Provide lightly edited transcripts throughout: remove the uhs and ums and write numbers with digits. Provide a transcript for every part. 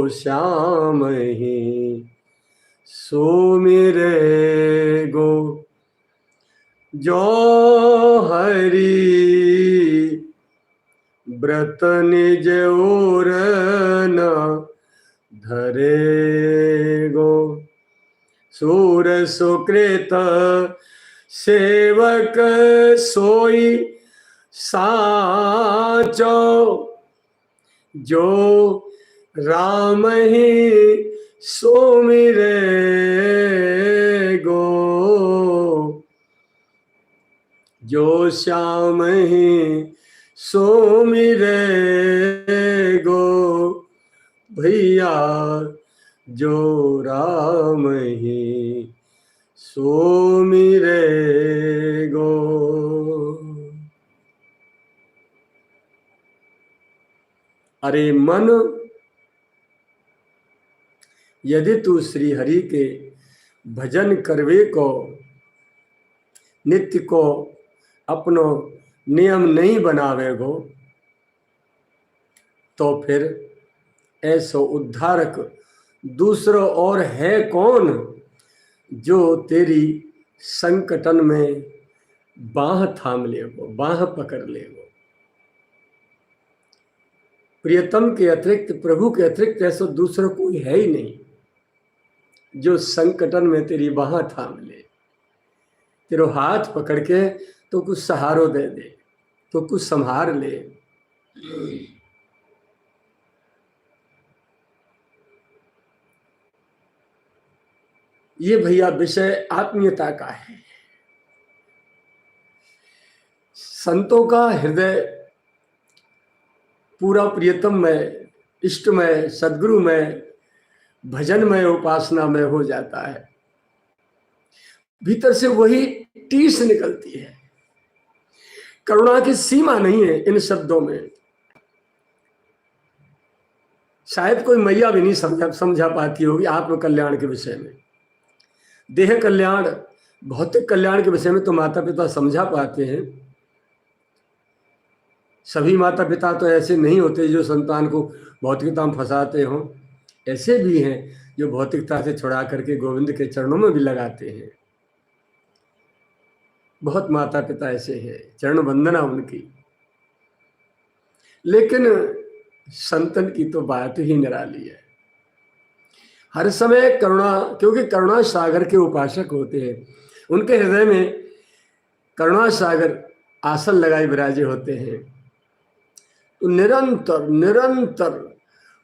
श्याम ही Sumire गो। जो हरि व्रत निज ओर न धरे गो। सूर सुकृत सेवक सोई साचो। जो राम ही सुमिरे गो। जो श्याम ही सुमिरे गो। भैया जो राम ही सुमिरे गो। अरे मन, यदि तू श्री हरि के भजन करवे को नित्य को अपनो नियम नहीं बनावेगो, तो फिर ऐसो उद्धारक दूसरो और है कौन जो तेरी संकटन में बाह थाम लेगो, बाह पकड़ लेगो। प्रियतम के अतिरिक्त, प्रभु के अतिरिक्त ऐसा दूसरा कोई है ही नहीं जो संकटन में तेरी बाह थाम ले, तेरो हाथ पकड़ के तो कुछ सहारो दे दे, तो कुछ संभार ले। ये भैया विषय आत्मीयता का है। संतों का हृदय पूरा प्रियतम में, इष्ट में, सदगुरु में, भजन में, उपासना में हो जाता है। भीतर से वही टीस निकलती है। करुणा की सीमा नहीं है इन शब्दों में। शायद कोई मैया भी नहीं समझा पाती होगी आत्म कल्याण के विषय में। देह कल्याण, भौतिक कल्याण के विषय में तो माता पिता समझा पाते हैं। सभी माता पिता तो ऐसे नहीं होते जो संतान को भौतिकता में फंसाते हों। ऐसे भी हैं जो भौतिकता से छुड़ा करके गोविंद के चरणों में भी लगाते हैं। बहुत माता पिता ऐसे हैं, चरण वंदना उनकी। लेकिन संतन की तो बात ही निराली है। हर समय करुणा, क्योंकि करुणा सागर के उपासक होते हैं। उनके हृदय में करुणा सागर आसन लगाए विराजे होते हैं। तो निरंतर निरंतर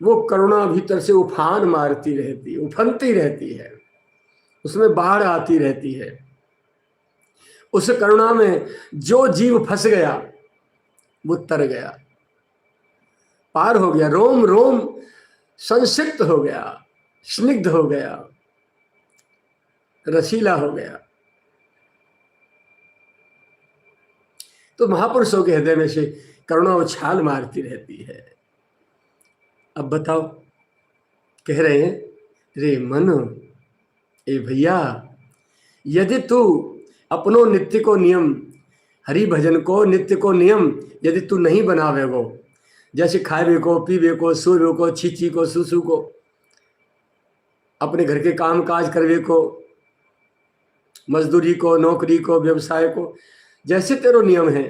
वो करुणा भीतर से उफान मारती रहती है, उफनती रहती है, उसमें बाढ़ आती रहती है। उस करुणा में जो जीव फंस गया वो तर गया, पार हो गया, रोम रोम संसिक्त हो गया, स्निग्ध हो गया, रसीला हो गया। तो महापुरुषों के हृदय में से करुणा उछाल मारती रहती है। अब बताओ, कह रहे हैं, रे मन, ए भैया, यदि तू अपनो नित्य को नियम, हरि भजन को नित्य को नियम यदि तू नहीं बनावेगो, जैसे खावे को, पीवे को, सोवे को, छीची को, सुसु को, अपने घर के काम काज करवे को, मजदूरी को, नौकरी को, व्यवसाय को, जैसे तेरो नियम है,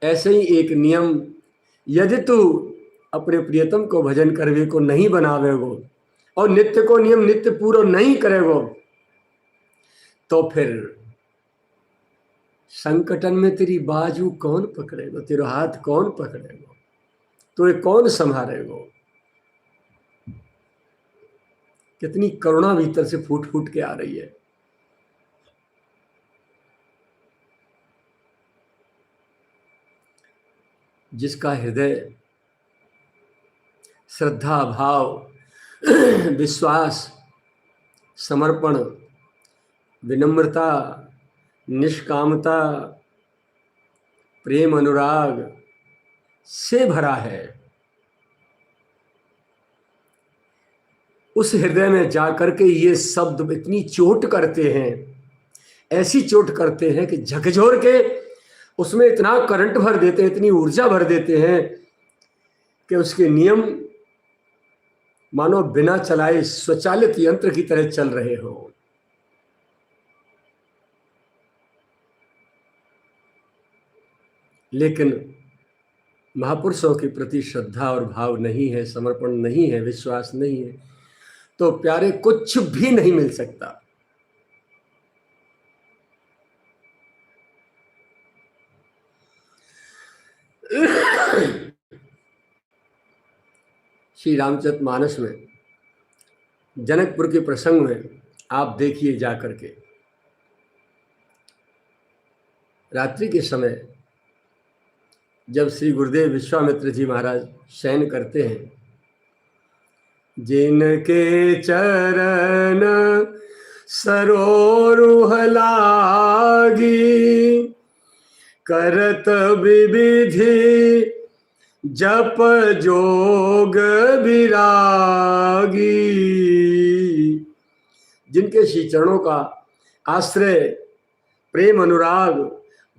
ऐसे ही एक नियम यदि तू अपने प्रियतम को भजन करवे को नहीं बनावेगो और नित्य को नियम नित्य पूरा नहीं करेगो, तो फिर संकटन में तेरी बाजू कौन पकड़ेगो, तेरा हाथ कौन पकड़ेगो, तो ये कौन संभालेगो। कितनी करुणा भीतर से फूट फूट के आ रही है। जिसका हृदय श्रद्धा, भाव, विश्वास, समर्पण, विनम्रता, निष्कामता, प्रेम, अनुराग से भरा है, उस हृदय में जाकर के ये शब्द इतनी चोट करते हैं, ऐसी चोट करते हैं कि झकझोर के उसमें इतना करंट भर देते हैं, इतनी ऊर्जा भर देते हैं कि उसके नियम मानो बिना चलाए स्वचालित यंत्र की तरह चल रहे हो। लेकिन महापुरुषों के प्रति श्रद्धा और भाव नहीं है, समर्पण नहीं है, विश्वास नहीं है, तो प्यारे कुछ भी नहीं मिल सकता। श्री रामचरितमानस में जनकपुर के प्रसंग में आप देखिए जाकर के, रात्रि के समय जब श्री गुरुदेव विश्वामित्र जी महाराज शयन करते हैं, जिनके चरण सरोरुह लागी, करत विविधि जप जोग विरागी। जिनके श्री चरणों का आश्रय, प्रेम, अनुराग,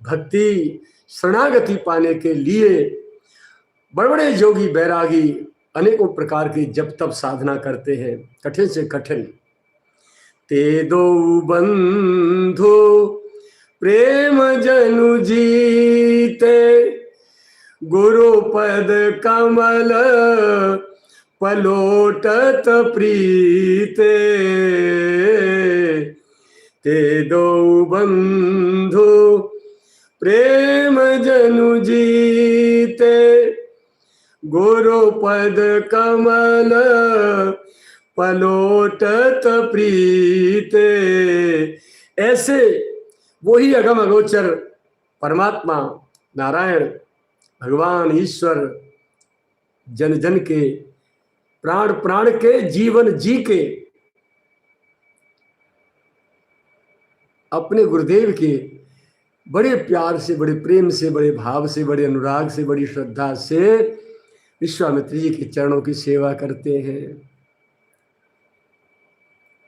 भक्ति, शरणागति पाने के लिए बड़े बड़े योगी बैरागी अनेकों प्रकार की जप तप साधना करते हैं, कठिन से कठिन। ते दो बंधु प्रेम जनु जीते, गुरु पद कमल पलोटत प्रीते। ते दो बंधु प्रेम जनु जीते, गुरु पद कमल पलोटत प्रीते। ऐसे वही अगम अगोचर परमात्मा नारायण भगवान ईश्वर जन जन के प्राण प्राण के जीवन जी के अपने गुरुदेव के बड़े प्यार से, बड़े प्रेम से, बड़े भाव से, बड़े अनुराग से, बड़ी श्रद्धा से विश्वामित्र जी के चरणों की सेवा करते हैं,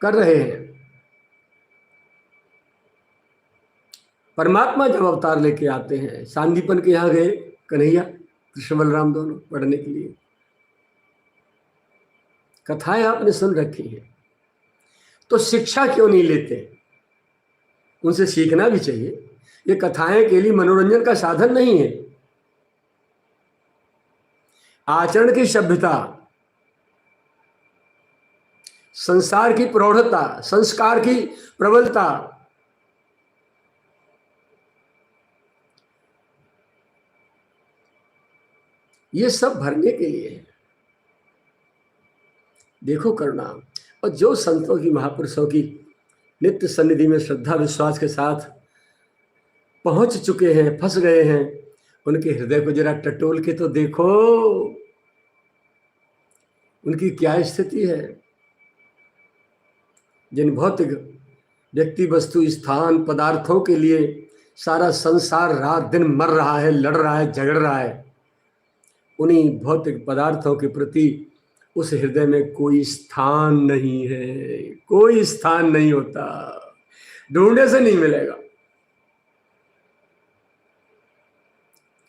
कर रहे हैं। परमात्मा जब अवतार लेके आते हैं, सांदीपन के यहाँ गए कन्हैया कृष्ण बलराम दोनों पढ़ने के लिए, कथाएं आपने सुन रखी हैं, तो शिक्षा क्यों नहीं लेते? उनसे सीखना भी चाहिए। ये कथाएं के लिए मनोरंजन का साधन नहीं है, आचरण की सभ्यता, संसार की प्रौढ़ता, संस्कार की प्रबलता, ये सब भरने के लिए है। देखो करुणा, और जो संतों की, महापुरुषों की नित्य सन्निधि में श्रद्धा विश्वास के साथ पहुंच चुके हैं, फंस गए हैं, उनके हृदय को जरा टटोल के तो देखो, उनकी क्या स्थिति है। जिन भौतिक व्यक्ति, वस्तु, स्थान, पदार्थों के लिए सारा संसार रात दिन मर रहा है, लड़ रहा है, झगड़ रहा है, उन्हीं भौतिक पदार्थों के प्रति उस हृदय में कोई स्थान नहीं है, कोई स्थान नहीं होता, ढूंढने से नहीं मिलेगा,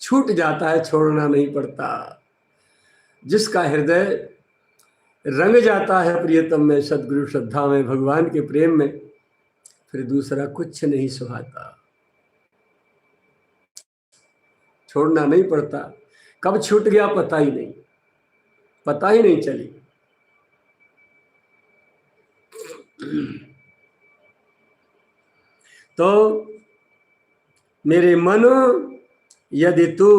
छूट जाता है, छोड़ना नहीं पड़ता। जिसका हृदय रंग जाता है प्रियतम में, सदगुरु श्रद्धा में, भगवान के प्रेम में, फिर दूसरा कुछ नहीं सुहाता, छोड़ना नहीं पड़ता। कब छूट गया पता ही नहीं, पता ही नहीं चली। तो मेरे मन, यदि तू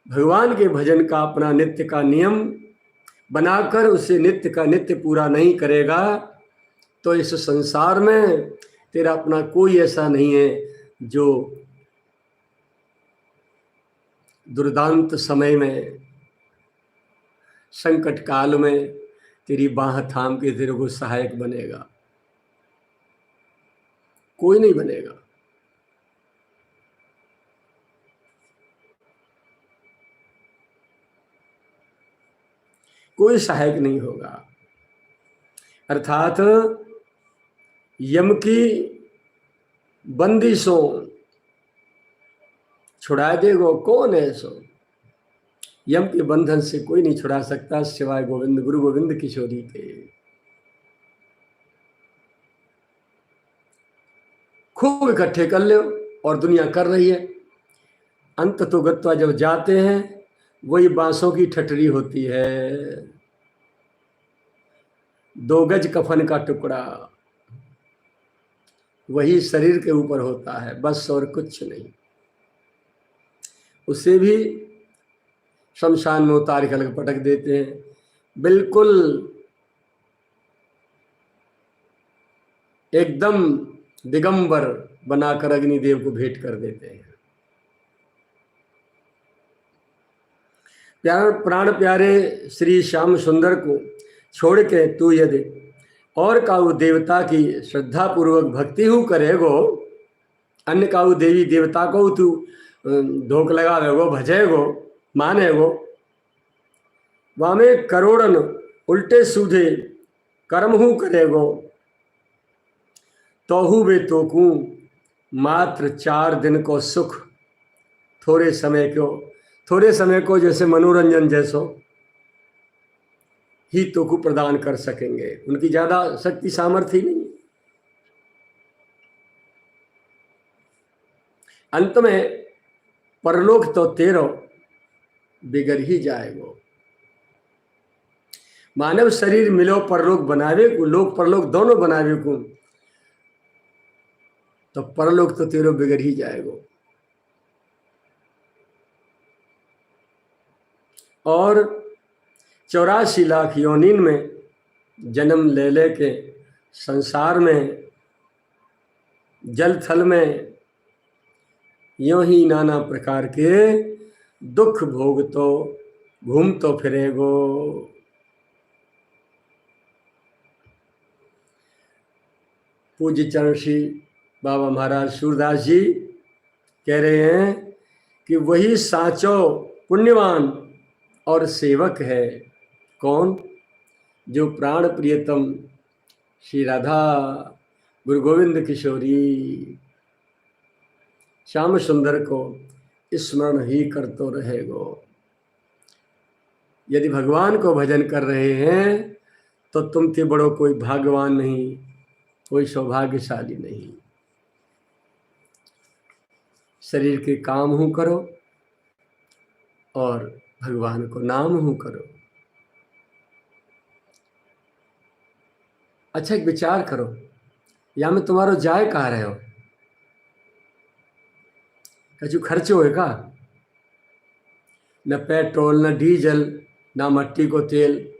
भगवान के भजन का अपना नित्य का नियम बनाकर उसे नित्य का नित्य पूरा नहीं करेगा, तो इस संसार में तेरा अपना कोई ऐसा नहीं है जो दुर्दांत समय में, संकट काल में तेरी बाह थाम के तेरे को सहायक बनेगा। कोई नहीं बनेगा। कोई सहायक नहीं होगा। अर्थात यम की बंदिशों छुड़ा देगो कौन है सो, यम के बंधन से कोई नहीं छुड़ा सकता सिवाय गोविंद, गुरु गोविंद किशोरी के। खूब इकट्ठे कर लो, और दुनिया कर रही है। अंत तो गत्वा जब जाते हैं वही बांसों की ठटरी होती है, 2 गज कफन का टुकड़ा वही शरीर के ऊपर होता है, बस और कुछ नहीं। उसे भी शमशान में उतार के अलग पटक देते हैं, बिल्कुल एकदम दिगंबर बनाकर अग्निदेव को भेंट कर देते हैं। प्राण प्यारे श्री श्याम सुंदर को छोड़ के तू यदि और काऊ देवता की श्रद्धा पूर्वक भक्ति हु करेगो, अन्य काऊ देवी देवता को तू धोख लगावेगो, भजेगो, मानेगो, वामे करोड़न उल्टे सूधे कर्म हु करेगो, तोहू वे तोकू मात्र 4 दिन को सुख, थोड़े समय को जैसे मनोरंजन जैसो ही तो को प्रदान कर सकेंगे। उनकी ज्यादा शक्ति सामर्थ्य नहीं। अंत में परलोक तो तेरो बिगड़ ही जाएगो। मानव शरीर मिलो परलोक बनावे को, लोक परलोक दोनों बनावे को, तो परलोक तो तेरो बिगड़ ही जाएगो। और 84 लाख योनिन में जन्म ले ले के संसार में जल थल में यों ही नाना प्रकार के दुख भोग तो घूम तो फिरेगो। पूज्य चरण श्री बाबा महाराज सूरदास जी कह रहे हैं कि वही साचो पुण्यवान और सेवक है। कौन? जो प्राण प्रियतम श्री राधा गुरु गोविंद किशोरी श्याम सुंदर को स्मरण ही करतो रहेगो। यदि भगवान को भजन कर रहे हैं तो तुम थे बड़ो कोई भाग्यवान नहीं, कोई सौभाग्यशाली नहीं। शरीर के काम हूँ करो और भगवान को नाम हूँ करो। अच्छा एक विचार करो, या में तुम्हारो जाए कहाँ रहे हो? कछु खर्च होएगा? न पेट्रोल, न डीजल, न मट्टी को तेल,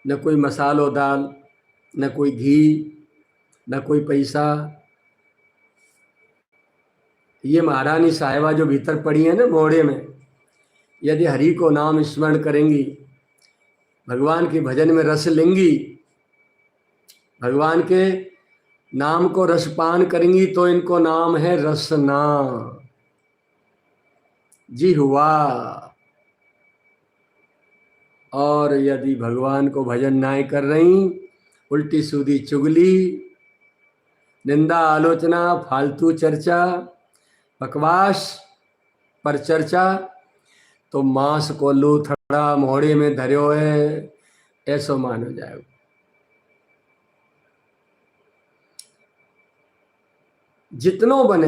न कोई मसालो दाल, न कोई घी, न कोई पैसा। ये महारानी साहिबा जो भीतर पड़ी है ना मोड़े में, यदि हरि को नाम स्मरण करेंगी, भगवान के भजन में रस लेंगी, भगवान के नाम को रसपान करेंगी, तो इनको नाम है रसना। जी हुआ। और यदि भगवान को भजन ना कर रही, उल्टी सीधी चुगली, निंदा, आलोचना, फालतू चर्चा, बकवास पर चर्चा, तो मांस को लूथड़ा मोहड़े में धर्यो है ऐसो मानो जाएगा। जितनो बने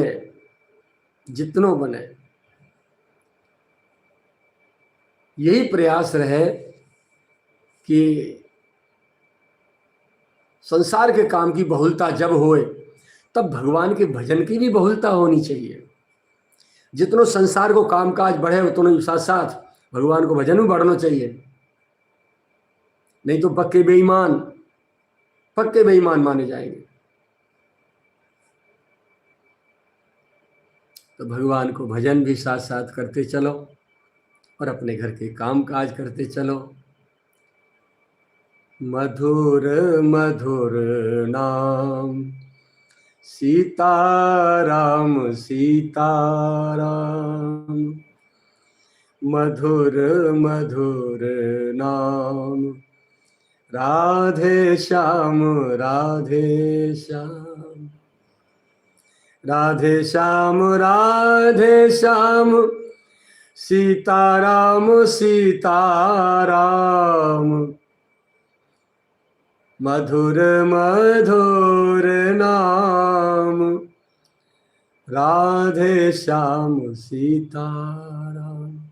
यही प्रयास रहे कि संसार के काम की बहुलता जब होए तब भगवान के भजन की भी बहुलता होनी चाहिए। जितनो संसार को कामकाज बढ़े उतनो साथ साथ भगवान को भजन भी बढ़ना चाहिए, नहीं तो पक्के बेईमान माने जाएंगे। तो भगवान को भजन भी साथ साथ करते चलो और अपने घर के काम काज करते चलो। मधुर मधुर नाम सीताराम सीताराम, मधुर मधुर नाम राधे श्याम राधे श्याम, राधे श्याम राधे श्याम, सीताराम सीताराम, मधुर मधुर नाम, राधे श्याम सीताराम,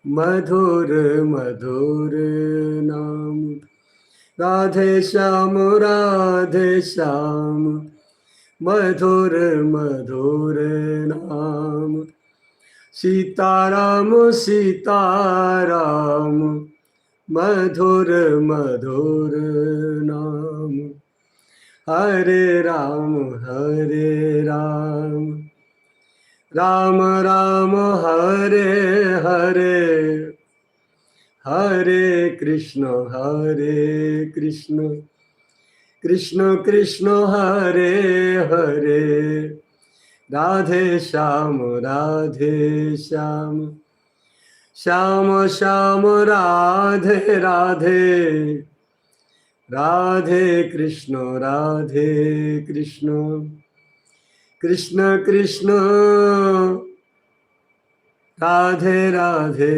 मधुर मधुर नाम, राधे श्याम मधुर मधुर नाम, सीताराम सीताराम, मधुर मधुर नाम, हरे राम राम राम हरे हरे, हरे कृष्ण कृष्ण कृष्ण हरे हरे, राधे श्याम श्याम श्याम राधे राधे, राधे कृष्ण कृष्ण कृष्ण राधे राधे,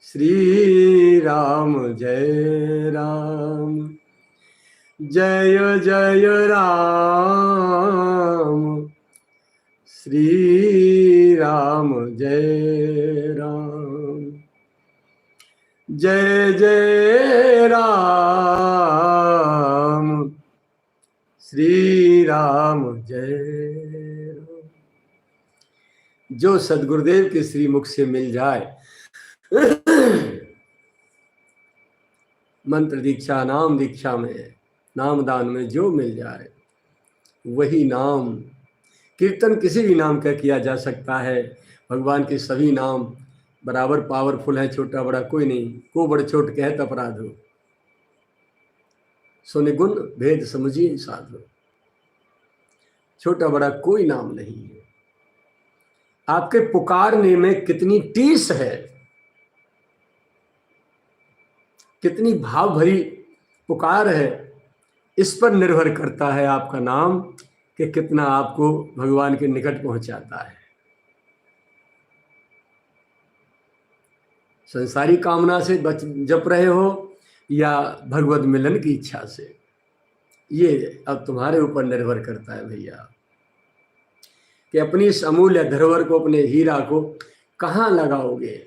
श्री राम जय राम, जय जय राम, श्री राम जय राम, जय जय राम, श्री राम जय राम। जो सदगुरुदेव के श्री मुख से मिल जाए, मंत्र दीक्षा नाम दीक्षा में, नाम दान में जो मिल जाए वही नाम। कीर्तन किसी भी नाम का किया जा सकता है। भगवान के सभी नाम बराबर पावरफुल है, छोटा बड़ा कोई नहीं। को बड़ छोट कहत अपराध हो, सुनि गुण भेद समझिए साधु। छोटा बड़ा कोई नाम नहीं है। आपके पुकारने में कितनी टीस है, कितनी भाव भरी पुकार है, इस पर निर्भर करता है आपका नाम कि कितना आपको भगवान के निकट पहुंचाता है। संसारी कामना से जप रहे हो या भगवत मिलन की इच्छा से, ये अब तुम्हारे ऊपर निर्भर करता है भैया कि अपनी इस अमूल्य धरोहर को, अपने हीरा को कहाँ लगाओगे।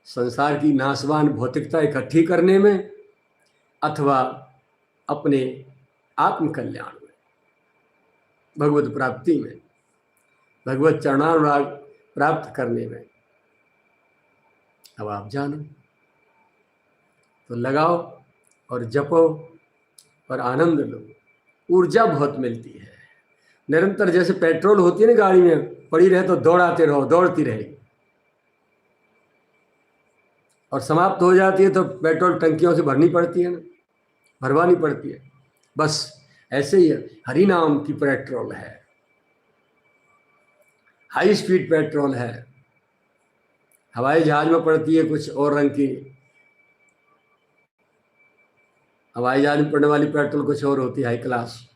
संसार की नाशवान भौतिकता इकट्ठी करने में अथवा अपने आत्म कल्याण में, भगवत प्राप्ति में, भगवत चरणानुराग प्राप्त करने में। अब आप जानो तो लगाओ और जपो और आनंद लो। ऊर्जा बहुत मिलती है। निरंतर जैसे पेट्रोल होती है ना गाड़ी में, पड़ी रहे तो दौड़ाते रहो, दौड़ती रहेगी, और समाप्त हो जाती है तो पेट्रोल टंकियों से भरनी पड़ती है ना, भरवानी पड़ती है। बस ऐसे ही हरि नाम की पेट्रोल है, हाई स्पीड पेट्रोल है। हवाई जहाज में पड़ती है कुछ और रंग की, हवाई जहाज में पड़ने वाली पेट्रोल कुछ और होती है, हाई क्लास।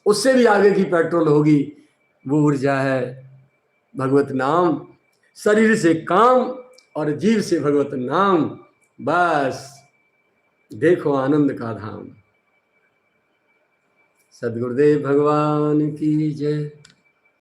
उससे भी आगे की पेट्रोल होगी, वो ऊर्जा है भगवत नाम। शरीर से काम और जीव से भगवत नाम, बस देखो आनंद का धाम। सद्गुरुदेव भगवान की जय।